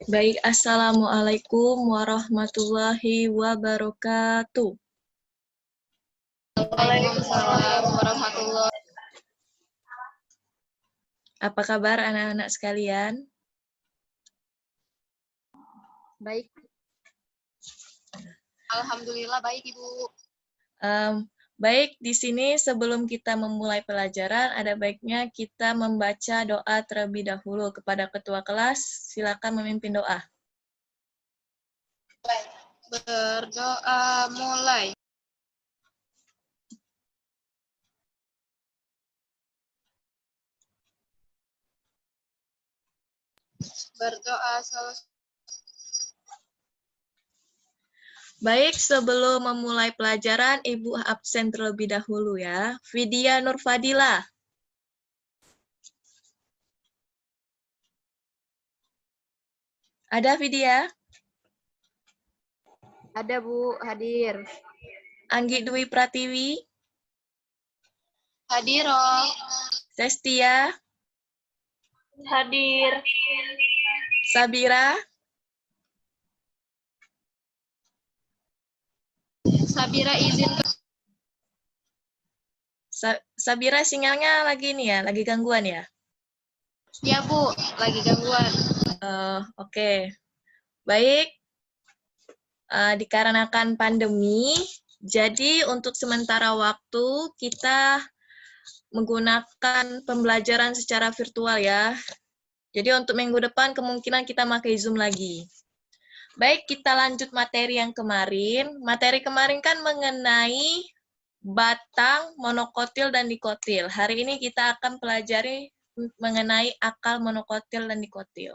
Baik, Assalamualaikum warahmatullahi wabarakatuh. Waalaikumsalam warahmatullahi wabarakatuh. Apa kabar anak-anak sekalian? Baik. Alhamdulillah baik, Ibu. Baik, di sini sebelum kita memulai pelajaran, ada baiknya kita membaca doa terlebih dahulu kepada ketua kelas. Silakan memimpin doa. Berdoa mulai. Berdoa selesai. Baik, sebelum memulai pelajaran, Ibu absen terlebih dahulu ya. Vidya Nurfadila. Ada Vidya? Ada, Bu, hadir. Anggi Dwi Pratiwi. Hadir. Sestia. Hadir. Sabira. Sabira izin. Sabira sinyalnya lagi nih ya, lagi gangguan ya? Ya, Bu, lagi gangguan. Oke. Baik. Dikarenakan pandemi, jadi untuk sementara waktu kita menggunakan pembelajaran secara virtual ya. Jadi untuk minggu depan kemungkinan kita pakai Zoom lagi. Baik, kita lanjut materi yang kemarin. Materi kemarin kan mengenai batang, monokotil, dan dikotil. Hari ini kita akan pelajari mengenai akal monokotil dan dikotil.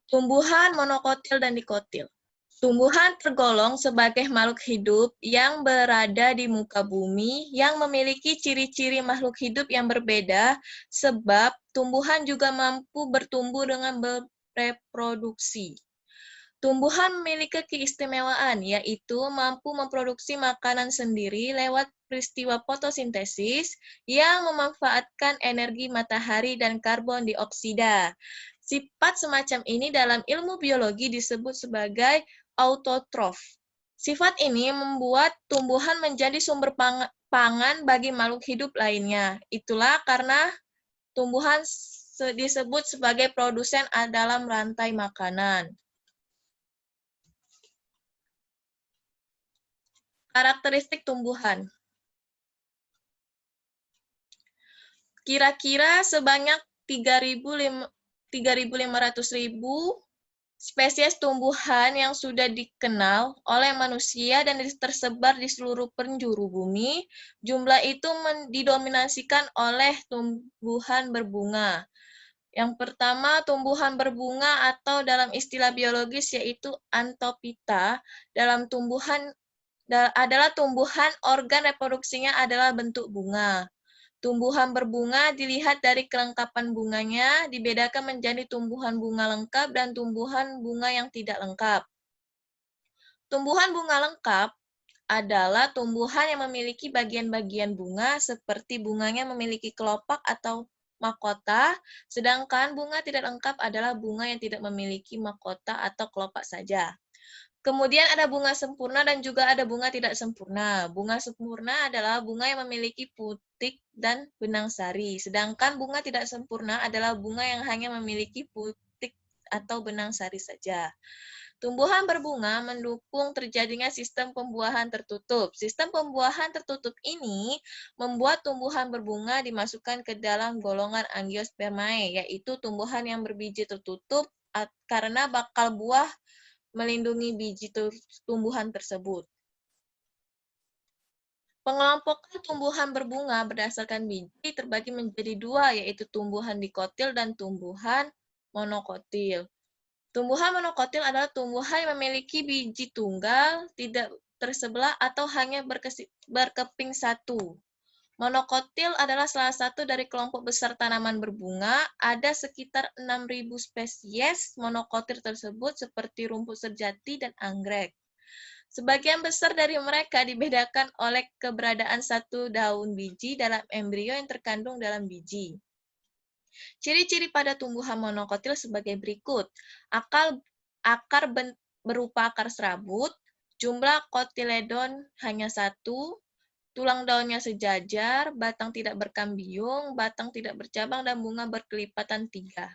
Tumbuhan monokotil dan dikotil. Tumbuhan tergolong sebagai makhluk hidup yang berada di muka bumi yang memiliki ciri-ciri makhluk hidup yang berbeda sebab tumbuhan juga mampu bertumbuh dengan bereproduksi. Tumbuhan memiliki keistimewaan, yaitu mampu memproduksi makanan sendiri lewat peristiwa fotosintesis yang memanfaatkan energi matahari dan karbon dioksida. Sifat semacam ini dalam ilmu biologi disebut sebagai autotrof. Sifat ini membuat tumbuhan menjadi sumber pangan bagi makhluk hidup lainnya. Itulah karena tumbuhan disebut sebagai produsen dalam rantai makanan. Karakteristik tumbuhan. Kira-kira sebanyak 3.500.000 spesies tumbuhan yang sudah dikenal oleh manusia dan tersebar di seluruh penjuru bumi. Jumlah itu didominasikan oleh tumbuhan berbunga. Yang pertama, tumbuhan berbunga atau dalam istilah biologis yaitu Anthophyta. Dalam tumbuhan adalah tumbuhan organ reproduksinya adalah bentuk bunga. Tumbuhan berbunga dilihat dari kelengkapan bunganya, dibedakan menjadi tumbuhan bunga lengkap dan tumbuhan bunga yang tidak lengkap. Tumbuhan bunga lengkap adalah tumbuhan yang memiliki bagian-bagian bunga seperti bunganya memiliki kelopak atau mahkota, sedangkan bunga tidak lengkap adalah bunga yang tidak memiliki mahkota atau kelopak saja. Kemudian ada bunga sempurna dan juga ada bunga tidak sempurna. Bunga sempurna adalah bunga yang memiliki putik dan benang sari. Sedangkan bunga tidak sempurna adalah bunga yang hanya memiliki putik atau benang sari saja. Tumbuhan berbunga mendukung terjadinya sistem pembuahan tertutup. Sistem pembuahan tertutup ini membuat tumbuhan berbunga dimasukkan ke dalam golongan Angiospermae, yaitu tumbuhan yang berbiji tertutup karena bakal buah melindungi biji tumbuhan tersebut. Pengelompokan tumbuhan berbunga berdasarkan biji terbagi menjadi dua, yaitu tumbuhan dikotil dan tumbuhan monokotil. Tumbuhan monokotil adalah tumbuhan yang memiliki biji tunggal, tidak tersebelah atau hanya berkeping satu. Monokotil adalah salah satu dari kelompok besar tanaman berbunga. Ada sekitar 6.000 spesies monokotil tersebut seperti rumput sejati dan anggrek. Sebagian besar dari mereka dibedakan oleh keberadaan satu daun biji dalam embrio yang terkandung dalam biji. Ciri-ciri pada tumbuhan monokotil sebagai berikut. Akar berupa akar serabut, jumlah kotiledon hanya satu, tulang daunnya sejajar, batang tidak berkambium, batang tidak bercabang, dan bunga berkelipatan 3.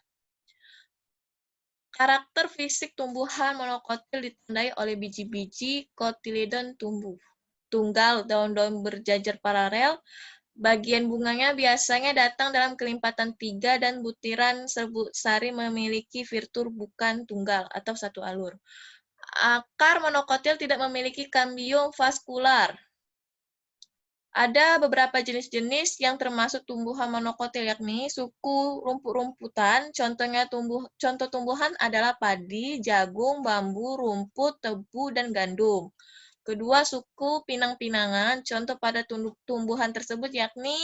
Karakter fisik tumbuhan monokotil ditandai oleh biji-biji kotiledon tunggal, daun-daun berjajar paralel. Bagian bunganya biasanya datang dalam kelipatan 3 dan butiran serbuk sari memiliki fitur bukan tunggal atau satu alur. Akar monokotil tidak memiliki kambium vaskular. Ada beberapa jenis-jenis yang termasuk tumbuhan monokotil, yakni suku rumput-rumputan. Contoh tumbuhan adalah padi, jagung, bambu, rumput, tebu, dan gandum. Kedua, suku pinang-pinangan. Contoh pada tumbuhan tersebut yakni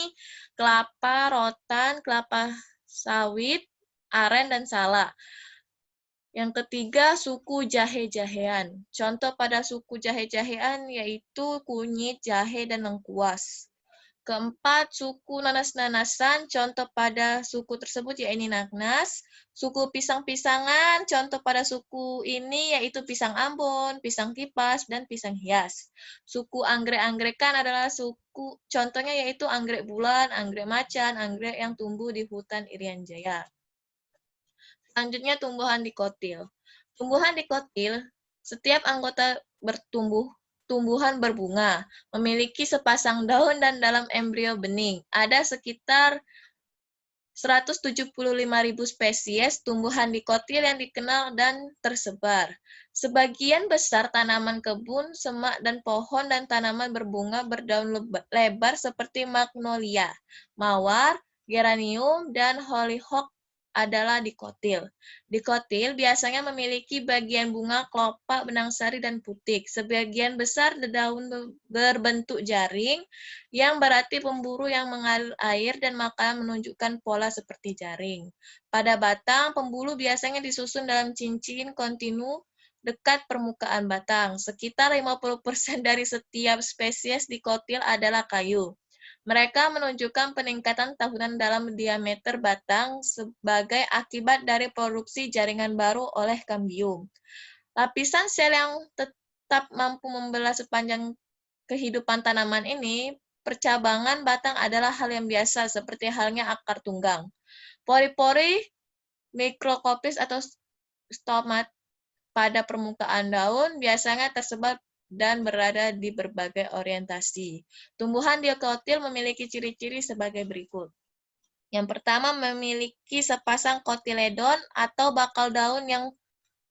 kelapa, rotan, kelapa sawit, aren, dan sala. Yang ketiga, suku jahe-jahean. Contoh pada suku jahe-jahean yaitu kunyit, jahe, dan lengkuas. Keempat, suku nanas-nanasan. Contoh pada suku tersebut yaitu nanas. Suku pisang-pisangan. Contoh pada suku ini yaitu pisang Ambon, pisang kipas, dan pisang hias. Suku anggrek-angrekan adalah contohnya yaitu anggrek bulan, anggrek macan, anggrek yang tumbuh di hutan Irian Jaya. Selanjutnya, tumbuhan dikotil. Tumbuhan dikotil, setiap anggota tumbuhan berbunga, memiliki sepasang daun dan dalam embrio bening. Ada sekitar 175.000 spesies tumbuhan dikotil yang dikenal dan tersebar. Sebagian besar tanaman kebun, semak, dan pohon dan tanaman berbunga berdaun lebar seperti magnolia, mawar, geranium, dan hollyhock adalah dikotil. Dikotil biasanya memiliki bagian bunga kelopak, benang sari, dan putik. Sebagian besar daun berbentuk jaring, yang berarti pemburu yang mengalir air dan makanan menunjukkan pola seperti jaring. Pada batang, pembuluh biasanya disusun dalam cincin kontinu dekat permukaan batang. Sekitar 50% dari setiap spesies dikotil adalah kayu. Mereka menunjukkan peningkatan tahunan dalam diameter batang sebagai akibat dari produksi jaringan baru oleh kambium. Lapisan sel yang tetap mampu membelah sepanjang kehidupan tanaman ini, percabangan batang adalah hal yang biasa, seperti halnya akar tunggang. Pori-pori mikroskopis atau stomat pada permukaan daun biasanya tersebar dan berada di berbagai orientasi. Tumbuhan dikotil memiliki ciri-ciri sebagai berikut. Yang pertama, memiliki sepasang kotiledon atau bakal daun yang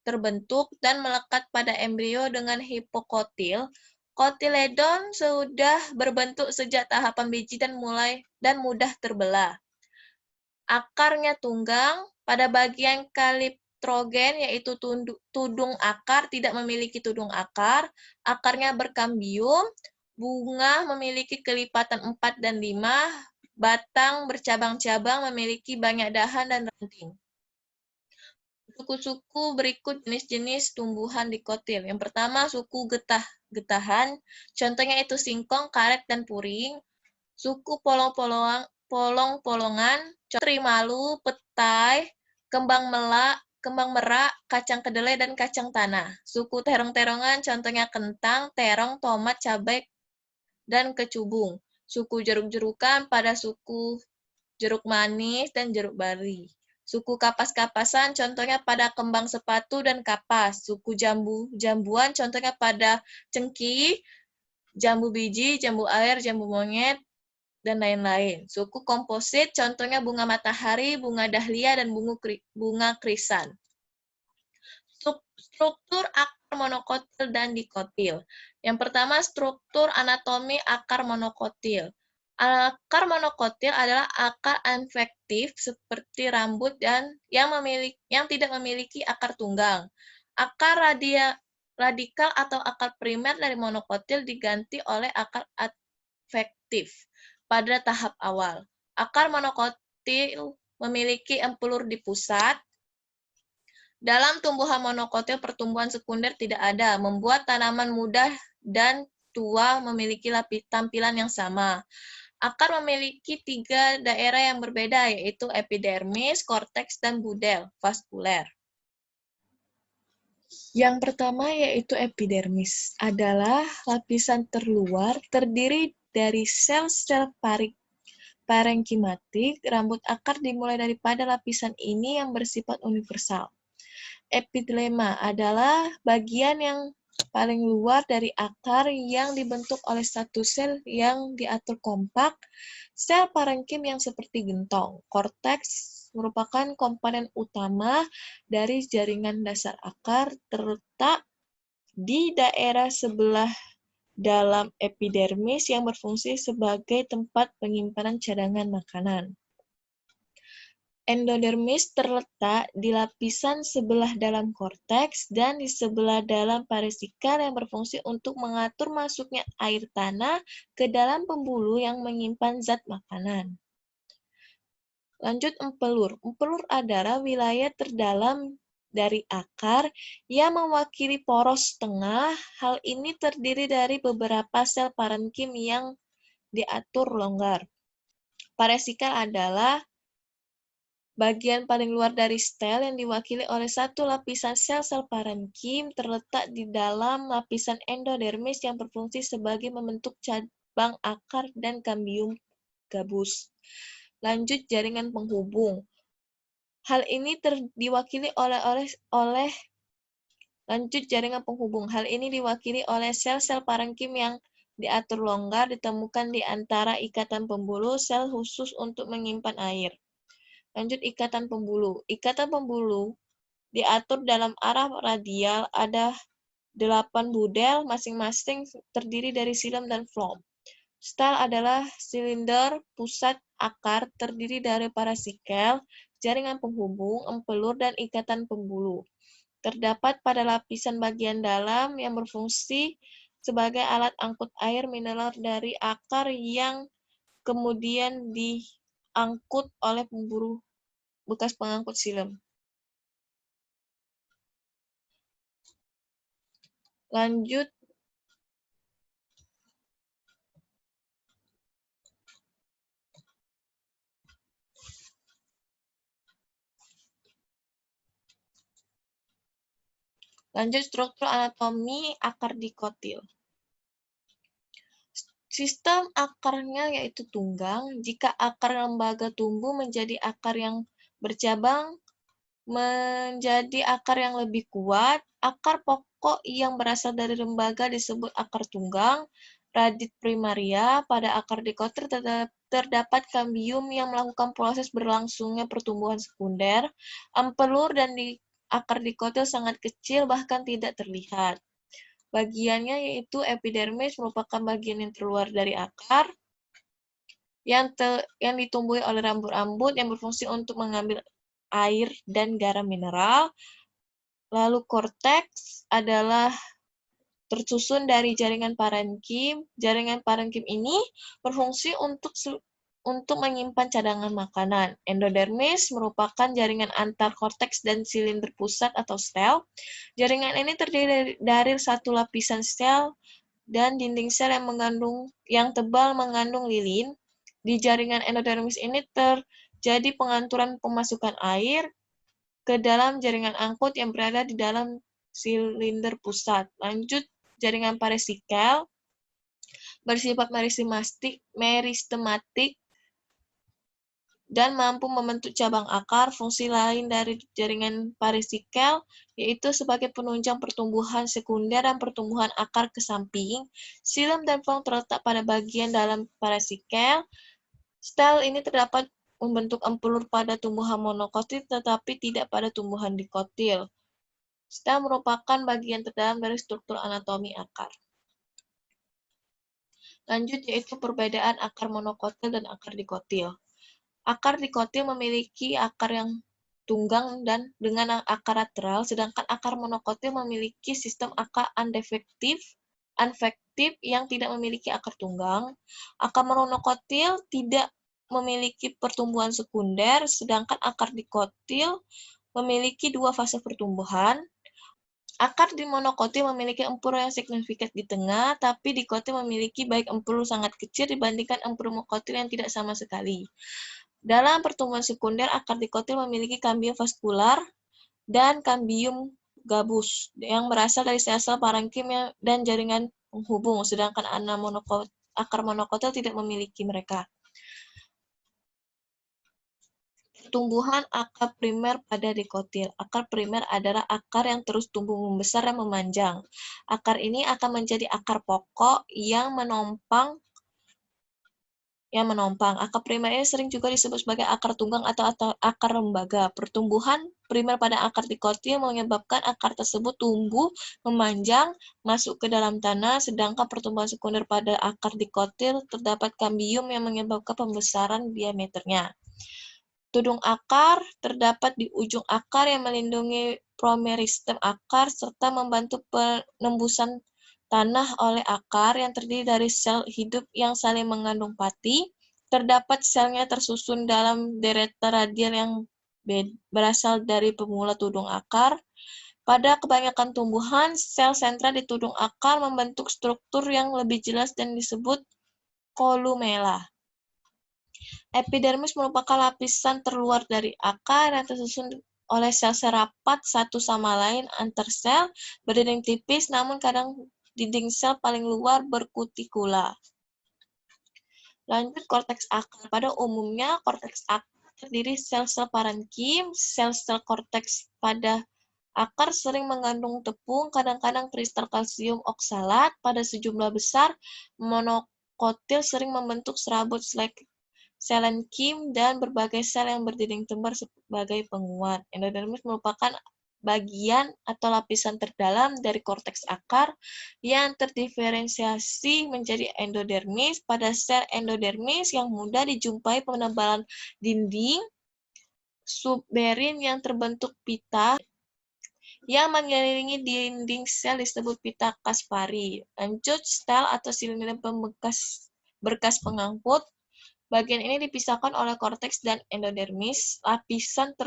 terbentuk dan melekat pada embrio dengan hipokotil. Kotiledon sudah berbentuk sejak tahapan biji dan mudah terbelah. Akarnya tunggang, pada bagian kaliptrogen yaitu tudung akar tidak memiliki tudung akar, akarnya berkambium, bunga memiliki kelipatan 4 dan 5, batang bercabang-cabang memiliki banyak dahan dan ranting. Suku-suku berikut jenis-jenis tumbuhan dikotil. Yang pertama, suku getahan, contohnya itu singkong, karet, dan puring. Suku polong-polongan, terimalu, petai, kembang merak, kacang kedelai, dan kacang tanah. Suku terong-terongan, contohnya kentang, terong, tomat, cabai, dan kecubung. Suku jeruk-jerukan pada suku jeruk manis dan jeruk bari. Suku kapas-kapasan, contohnya pada kembang sepatu dan kapas. Suku jambuan, contohnya pada cengkih, jambu biji, jambu air, jambu monyet, dan lain-lain. Suku komposit, contohnya bunga matahari, bunga dahlia, dan bunga krisan. Struktur akar monokotil dan dikotil. Yang pertama, struktur anatomi akar monokotil. Akar monokotil adalah akar efektif seperti rambut dan yang tidak memiliki akar tunggang. Akar radikal atau akar primer dari monokotil diganti oleh akar efektif pada tahap awal. Akar monokotil memiliki empulur di pusat. Dalam tumbuhan monokotil, pertumbuhan sekunder tidak ada, membuat tanaman muda dan tua memiliki tampilan yang sama. Akar memiliki 3 daerah yang berbeda, yaitu epidermis, korteks, dan budel vaskuler. Yang pertama yaitu epidermis, adalah lapisan terluar terdiri dari sel-sel parenkimatik. Rambut akar dimulai daripada lapisan ini yang bersifat universal. Epidlema adalah bagian yang paling luar dari akar yang dibentuk oleh satu sel yang diatur kompak, sel parenkim yang seperti gentong. Korteks merupakan komponen utama dari jaringan dasar akar, terletak di daerah sebelah dalam epidermis yang berfungsi sebagai tempat penyimpanan cadangan makanan. Endodermis terletak di lapisan sebelah dalam korteks dan di sebelah dalam perisikal yang berfungsi untuk mengatur masuknya air tanah ke dalam pembuluh yang menyimpan zat makanan. Lanjut empelur. Empelur adalah wilayah terdalam dari akar yang mewakili poros tengah. Hal ini terdiri dari beberapa sel parenkim yang diatur longgar. Perisikal adalah bagian paling luar dari stel yang diwakili oleh satu lapisan sel-sel parenkim terletak di dalam lapisan endodermis yang berfungsi sebagai membentuk cabang akar dan kambium gabus. Lanjut jaringan penghubung. Hal ini diwakili oleh lanjut jaringan penghubung. Hal ini diwakili oleh sel-sel parenkim yang diatur longgar ditemukan di antara ikatan pembuluh sel khusus untuk menyimpan air. Lanjut ikatan pembuluh. Ikatan pembuluh diatur dalam arah radial, ada 8 budel, masing-masing terdiri dari xilem dan floem. Stel adalah silinder pusat akar terdiri dari parasikel, jaringan penghubung, empelur, dan ikatan pembuluh. Terdapat pada lapisan bagian dalam yang berfungsi sebagai alat angkut air mineral dari akar yang kemudian diangkut oleh pembuluh bekas pengangkut xilem. Lanjut struktur anatomi akar dikotil. Sistem akarnya yaitu tunggang. Jika akar lembaga tumbuh menjadi akar yang bercabang, menjadi akar yang lebih kuat. Akar pokok yang berasal dari lembaga disebut akar tunggang. Radit primaria. Pada akar dikotil terdapat kambium yang melakukan proses berlangsungnya pertumbuhan sekunder. Empelur dan akar dikotil sangat kecil, bahkan tidak terlihat. Bagiannya yaitu epidermis merupakan bagian yang terluar dari akar yang ditumbuhi oleh rambut-rambut yang berfungsi untuk mengambil air dan garam mineral. Lalu korteks adalah tersusun dari jaringan parenkim. Jaringan parenkim ini berfungsi untuk menyimpan cadangan makanan. Endodermis merupakan jaringan antar korteks dan silinder pusat atau stel. Jaringan ini terdiri dari satu lapisan sel dan dinding sel yang tebal mengandung lilin. Di jaringan endodermis ini terjadi penganturan pemasukan air ke dalam jaringan angkut yang berada di dalam silinder pusat. Lanjut jaringan perisikal bersifat meristematik dan mampu membentuk cabang akar. Fungsi lain dari jaringan perisikal yaitu sebagai penunjang pertumbuhan sekunder dan pertumbuhan akar ke samping. Xilem dan floem terletak pada bagian dalam perisikal. Stel ini terdapat membentuk empelur pada tumbuhan monokotil tetapi tidak pada tumbuhan dikotil. Stel merupakan bagian terdalam dari struktur anatomi akar. Lanjut yaitu perbedaan akar monokotil dan akar dikotil. Akar dikotil memiliki akar yang tunggang dan dengan akar lateral, sedangkan akar monokotil memiliki sistem akar unfektif yang tidak memiliki akar tunggang. Akar monokotil tidak memiliki pertumbuhan sekunder, sedangkan akar dikotil memiliki 2 fase pertumbuhan. Akar di monokotil memiliki empur yang signifikan di tengah, tapi dikotil memiliki baik empur sangat kecil dibandingkan empur monokotil yang tidak sama sekali. Dalam pertumbuhan sekunder, akar dikotil memiliki kambium vaskular dan kambium gabus yang berasal dari sel-sel parenkim dan jaringan penghubung, sedangkan akar monokotil tidak memiliki mereka. Pertumbuhan akar primer pada dikotil. Akar primer adalah akar yang terus tumbuh membesar dan memanjang. Akar ini akan menjadi akar pokok yang menopang. Akar primer ini sering juga disebut sebagai akar tunggang atau akar lembaga. Pertumbuhan primer pada akar dikotil menyebabkan akar tersebut tumbuh, memanjang, masuk ke dalam tanah, sedangkan pertumbuhan sekunder pada akar dikotil terdapat kambium yang menyebabkan pembesaran diameternya. Tudung akar terdapat di ujung akar yang melindungi promeristem akar serta membantu penembusan tanah oleh akar yang terdiri dari sel hidup yang saling mengandung pati. Terdapat selnya tersusun dalam deretan radial yang berasal dari pemula tudung akar. Pada kebanyakan tumbuhan, sel sentral di tudung akar membentuk struktur yang lebih jelas dan disebut kolumela. Epidermis merupakan lapisan terluar dari akar yang tersusun oleh sel-sel rapat satu sama lain antar sel, berdinding tipis, namun kadang dinding sel paling luar berkutikula. Lanjut, korteks akar. Pada umumnya, korteks akar terdiri sel-sel parenkim. Sel-sel korteks pada akar sering mengandung tepung, kadang-kadang kristal kalsium oksalat. Pada sejumlah besar, monokotil sering membentuk serabut selenkim dan berbagai sel yang berdinding tembak sebagai penguat. Endodermis merupakan bagian atau lapisan terdalam dari korteks akar yang terdiferensiasi menjadi endodermis. Pada sel endodermis yang mudah dijumpai penebalan dinding subberin yang terbentuk pita yang mengelilingi dinding sel disebut pita Kaspari. Lanjut, stel atau silinder berkas pengangkut. Bagian ini dipisahkan oleh korteks dan endodermis. Lapisan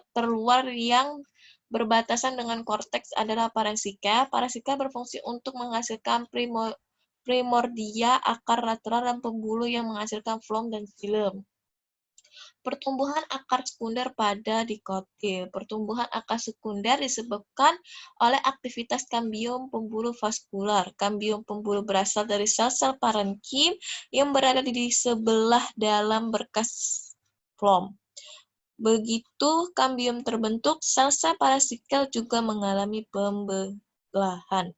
terluar yang berbatasan dengan korteks adalah parenchyma. Parenchyma berfungsi untuk menghasilkan primordia, akar lateral, dan pembuluh yang menghasilkan floem dan xilem. Pertumbuhan akar sekunder pada dikotil. Pertumbuhan akar sekunder disebabkan oleh aktivitas kambium pembuluh vaskular. Kambium pembuluh berasal dari sel-sel parenkim yang berada di sebelah dalam berkas floem. Begitu kambium terbentuk, sel-sel parasikel juga mengalami pembelahan.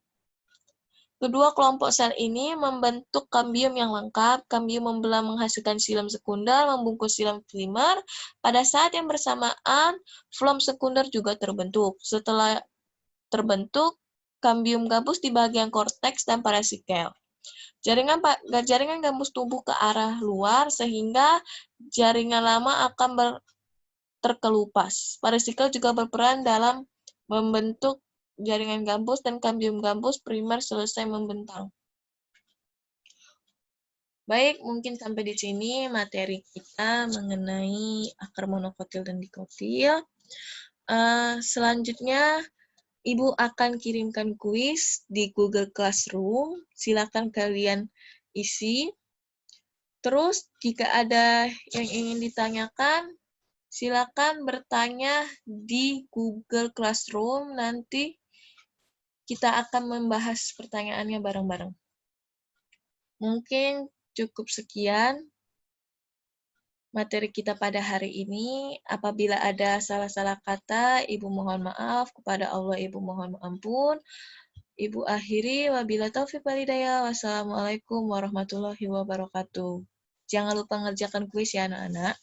Kedua kelompok sel ini membentuk kambium yang lengkap. Kambium membelah menghasilkan xilem sekunder, membungkus xilem primer. Pada saat yang bersamaan, floem sekunder juga terbentuk. Setelah terbentuk, kambium gabus di bagian korteks dan parasikel. Jaringan gabus tumbuh ke arah luar, sehingga jaringan lama akan terkelupas. Parasikel juga berperan dalam membentuk jaringan gambus dan kambium gambus primer selesai membentang. Baik, mungkin sampai di sini materi kita mengenai akar monokotil dan dikotil. Selanjutnya, Ibu akan kirimkan kuis di Google Classroom. Silakan kalian isi. Terus, jika ada yang ingin ditanyakan, silakan bertanya di Google Classroom. Nanti kita akan membahas pertanyaannya bareng-bareng. Mungkin cukup sekian materi kita pada hari ini. Apabila ada salah-salah kata, Ibu mohon maaf. Kepada Allah, Ibu mohon ampun. Ibu akhiri, wabila taufiq walhidayah. Wassalamualaikum warahmatullahi wabarakatuh. Jangan lupa ngerjakan kuis ya anak-anak.